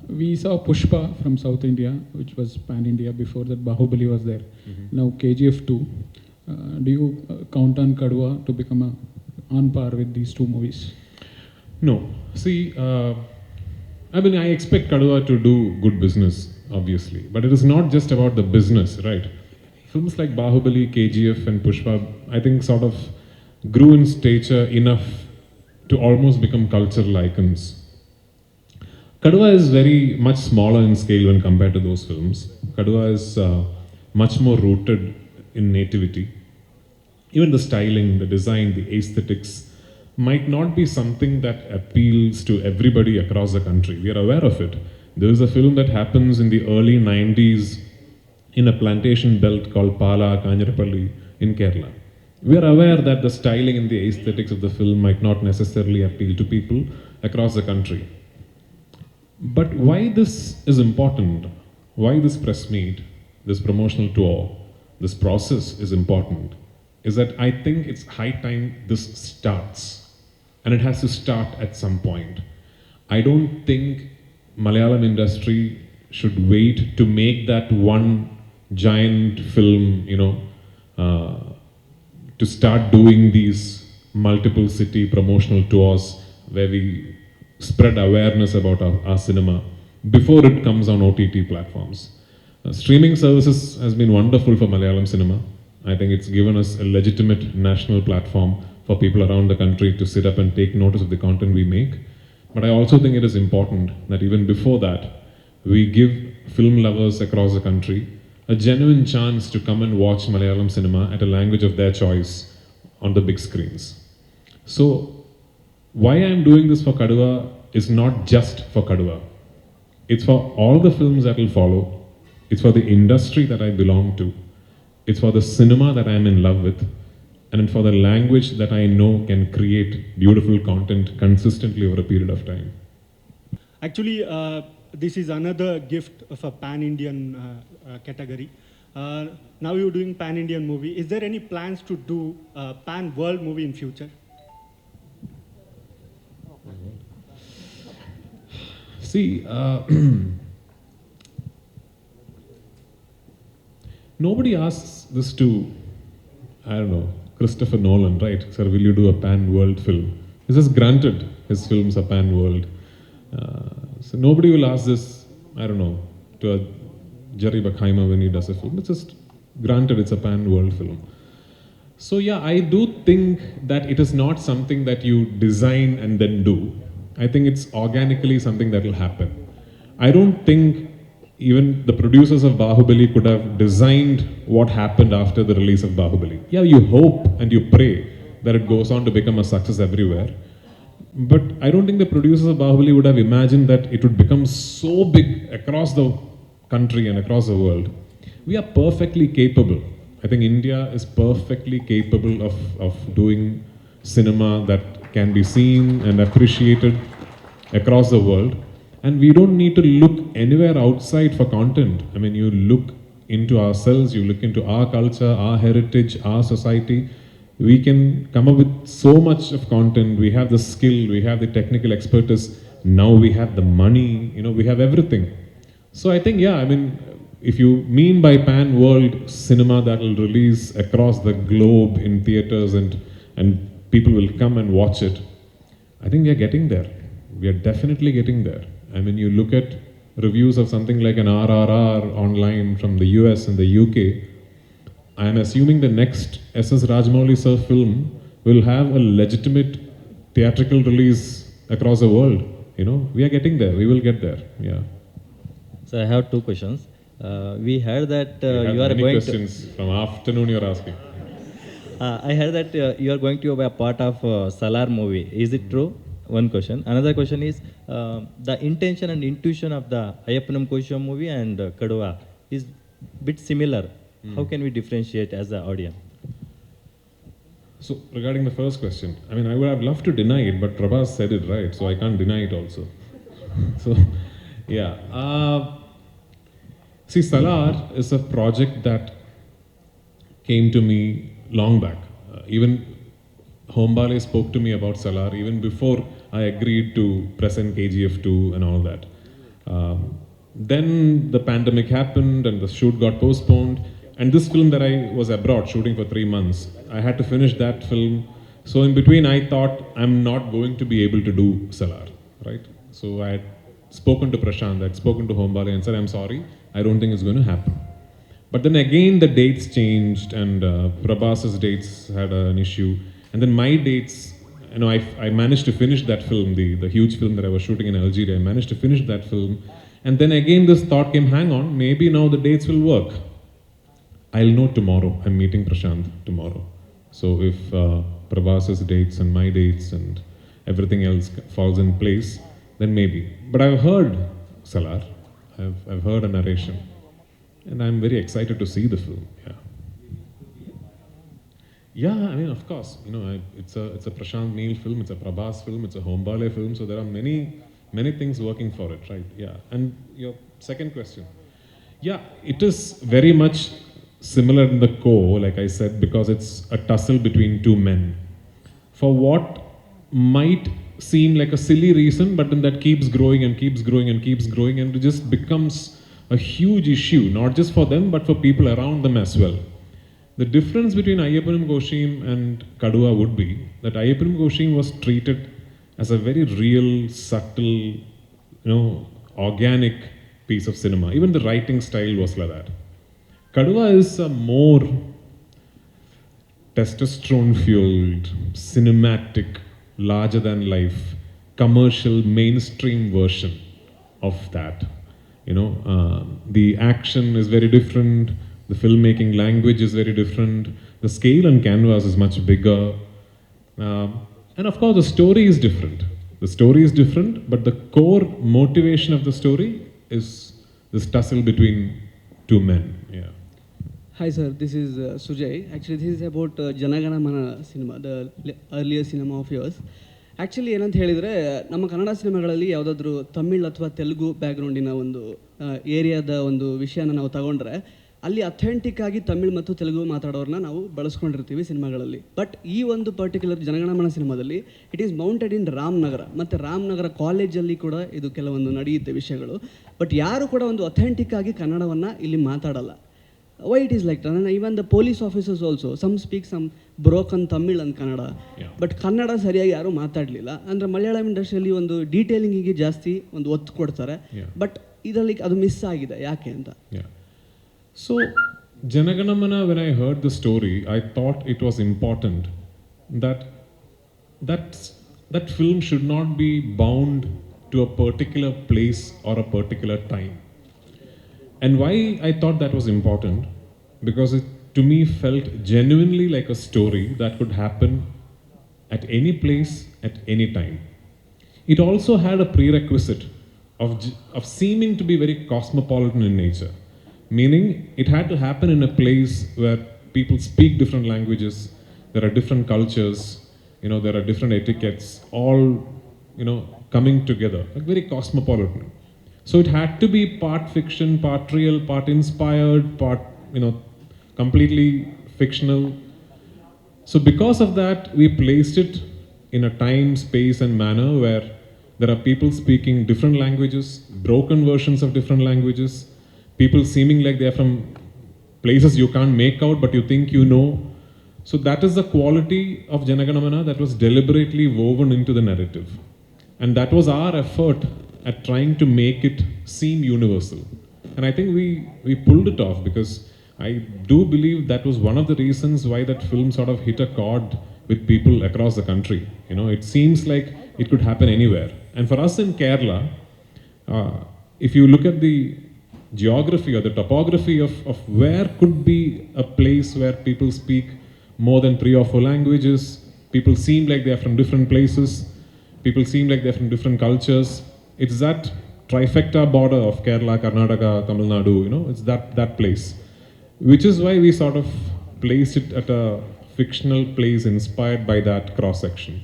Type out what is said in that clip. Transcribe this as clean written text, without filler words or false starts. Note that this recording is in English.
We saw Pushpa from South India, which was pan India. Before that, Bahubali was there. Now KGF 2. Do you count on Kadwa to become on par with these two movies? No. See, I mean, I expect Kadwa to do good business, obviously. But it is not just about the business, right? Films like Bahubali, KGF, and Pushpa, I think, sort of grew in stature enough to almost become cultural icons. Kadwa is very much smaller in scale when compared to those films. Kadwa is much more rooted in nativity. Even the styling, the design, the aesthetics might not be something that appeals to everybody across the country. We are aware of it. There is a film that happens in the early 90s in a plantation belt called Pala, Kanjarapalli in Kerala. We are aware that the styling and the aesthetics of the film might not necessarily appeal to people across the country. But why this is important, why this press meet, this promotional tour, this process is important, is that I think it's high time this starts. And it has to start at some point. I don't think Malayalam industry should wait to make that one giant film, to start doing these multiple city promotional tours where we spread awareness about our cinema before it comes on OTT platforms. Streaming services has been wonderful for Malayalam cinema. I think it's given us a legitimate national platform for people around the country to sit up and take notice of the content we make. But I also think it is important that even before that, we give film lovers across the country a genuine chance to come and watch Malayalam cinema at a language of their choice on the big screens. So, why I'm doing this for Kadwa is not just for Kadwa. It's for all the films that will follow. It's for the industry that I belong to. It's for the cinema that I'm in love with. And for the language that I know can create beautiful content consistently over a period of time. Actually, this is another gift of a pan-Indian category. Now you're doing pan-Indian movie. Is there any plans to do a pan-world movie in future? See, nobody asks this to, I don't know, Christopher Nolan, right? Sir, will you do a pan-world film? This is granted, his films are pan-world. So nobody will ask this, I don't know, to a Jerry Bruckheimer when he does a film. It's just granted it's a pan-world film. So yeah, I do think that it is not something that you design and then do. I think it's organically something that will happen. I don't think even the producers of Bahubali could have designed what happened after the release of Bahubali. Yeah, you hope and you pray that it goes on to become a success everywhere. But I don't think the producers of Bahubali would have imagined that it would become so big across the country and across the world. We are perfectly capable. I think India is perfectly capable of doing cinema that can be seen and appreciated across the world. And we don't need to look anywhere outside for content. I mean, you look into ourselves, you look into our culture, our heritage, our society. We can come up with so much of content. We have the skill, we have the technical expertise. Now we have the money, we have everything. So I think, yeah, I mean, if you mean by pan-world cinema that will release across the globe in theaters and people will come and watch it, I think we are getting there. We are definitely getting there. I mean, you look at reviews of something like an RRR online from the US and the UK, I am assuming the next SS Rajamouli sir film will have a legitimate theatrical release across the world. We are getting there. We will get there. Yeah. So I have two questions. We heard that you are going questions from afternoon you're asking. I heard that you are going to be a part of Salar movie. Is it true? One question. Another question is the intention and intuition of the Ayappanam Kosham movie and Kadwa is bit similar. How can we differentiate as an audience? So regarding the first question, I mean, I would have loved to deny it, but Prabhas said it right, so I can't deny it also. So, yeah. See, Salar is a project that came to me long back. Even Hombale spoke to me about Salar even before I agreed to present KGF 2 and all that. Then the pandemic happened and the shoot got postponed. And this film that I was abroad shooting for 3 months, I had to finish that film. So in between, I thought I'm not going to be able to do Salar, right? So I had spoken to Prashant, I had spoken to Hombale and said, I'm sorry, I don't think it's going to happen. But then again, the dates changed, and Prabhas's dates had an issue. And then my dates, I managed to finish that film, the huge film that I was shooting in Algeria. I managed to finish that film. And then again, this thought came, hang on, maybe now the dates will work. I'll know tomorrow. I'm meeting Prashant tomorrow. So if Prabhas's dates and my dates and everything else falls in place, then maybe. But I've heard Salar. I've heard a narration. And I'm very excited to see the film. Yeah, I mean, of course, it's a Prashant Neel film, it's a Prabhas film, it's a Hombale film, so there are many things working for it, right? Yeah. And your second question. Yeah, it is very much similar in the core, like I said, because it's a tussle between two men. For what might seem like a silly reason, but then that keeps growing and keeps growing and keeps growing, and it just becomes a huge issue, not just for them, but for people around them as well. The difference between Ayyappanam Koshim and Kadua would be that Ayyappanam Koshim was treated as a very real, subtle, organic piece of cinema. Even the writing style was like that. Kadua is a more testosterone-fueled, cinematic, larger-than-life, commercial, mainstream version of that. The action is very different, the filmmaking language is very different, the scale on canvas is much bigger, and of course the story is different. The story is different, but the core motivation of the story is this tussle between two men. Yeah. Hi sir, this is Sujay. Actually, this is about Janagana Mana cinema, the earlier cinema of yours. Actually ಏನಂತ ಹೇಳಿದರೆ ನಮ್ಮ ಕನ್ನಡ ಸಿನಿಮಾಗಳಲ್ಲಿ ಯಾವುದಾದ್ರೂ ತಮಿಳ್ ಅಥವಾ ತೆಲುಗು ಬ್ಯಾಕ್ಗ್ರೌಂಡಿನ ಒಂದು ಏರಿಯಾದ ಒಂದು ವಿಷಯನ ನಾವು ತಗೊಂಡ್ರೆ ಅಲ್ಲಿ ಅಥೆಂಟಿಕ್ ಆಗಿ ತಮಿಳ್ ಮತ್ತು ತೆಲುಗು ಮಾತಾಡೋರನ್ನ ನಾವು ಬಳಸ್ಕೊಂಡಿರ್ತೀವಿ ಸಿನಿಮಾಗಳಲ್ಲಿ. ಬಟ್ ಈ ಒಂದು ಪರ್ಟಿಕ್ಯುಲರ್ ಜನಗಣಮನ ಸಿನಿಮಾದಲ್ಲಿ ಇಟ್ ಈಸ್ ಮೌಂಟೆಡ್ ಇನ್ ರಾಮನಗರ, ಮತ್ತು ರಾಮನಗರ ಕಾಲೇಜಲ್ಲಿ ಕೂಡ ಇದು ಕೆಲವೊಂದು ನಡೆಯುತ್ತೆ ವಿಷಯಗಳು. ಬಟ್ ಯಾರು ಕೂಡ ಒಂದು ಅಥೆಂಟಿಕ್ ಆಗಿ ಕನ್ನಡವನ್ನು ಇಲ್ಲಿ ಮಾತಾಡಲ್ಲ. Why it is like that? And even the police officers also, some speak some broken Tamil and Kannada, but Kannada ಸರಿಯಾಗಿ ಯಾರು ಮಾತಾಡಲಿಲ್ಲ. ಅಂದರೆ ಮಲಯಾಳಂ ಇಂಡಸ್ಟ್ರಿಯಲ್ಲಿ ಒಂದು ಡೀಟೇಲಿಂಗಿಗೆ ಜಾಸ್ತಿ ಒಂದು ಒತ್ತು ಕೊಡ್ತಾರೆ, ಬಟ್ ಇದರಲ್ಲಿ ಅದು ಮಿಸ್ ಆಗಿದೆ, ಯಾಕೆ ಅಂತ. So Janaganamana, when I heard the story, I thought it was important that film should not be bound to a particular place or a particular time. And why I thought that was important? Because it to me felt genuinely like a story that could happen at any place, at any time. It also had a prerequisite of seeming to be very cosmopolitan in nature. Meaning, it had to happen in a place where people speak different languages, there are different cultures, there are different etiquettes, all, coming together, like very cosmopolitan. So it had to be part fiction, part real, part inspired, part, completely fictional. So because of that, we placed it in a time, space and manner where there are people speaking different languages, broken versions of different languages, people seeming like they are from places you can't make out but you think you know. So that is the quality of Janaganamana that was deliberately woven into the narrative. And that was our effort at trying to make it seem universal. And I think we pulled it off, because I do believe that was one of the reasons why that film sort of hit a chord with people across the country. It seems like it could happen anywhere. And for us in Kerala, if you look at the geography or the topography of where could be a place where people speak more than 3 or 4 languages, people seem like they are from different places, people seem like they're from different cultures. It's that trifecta border of Kerala, Karnataka, Tamil Nadu, it's that place. Which is why we sort of placed it at a fictional place inspired by that cross-section.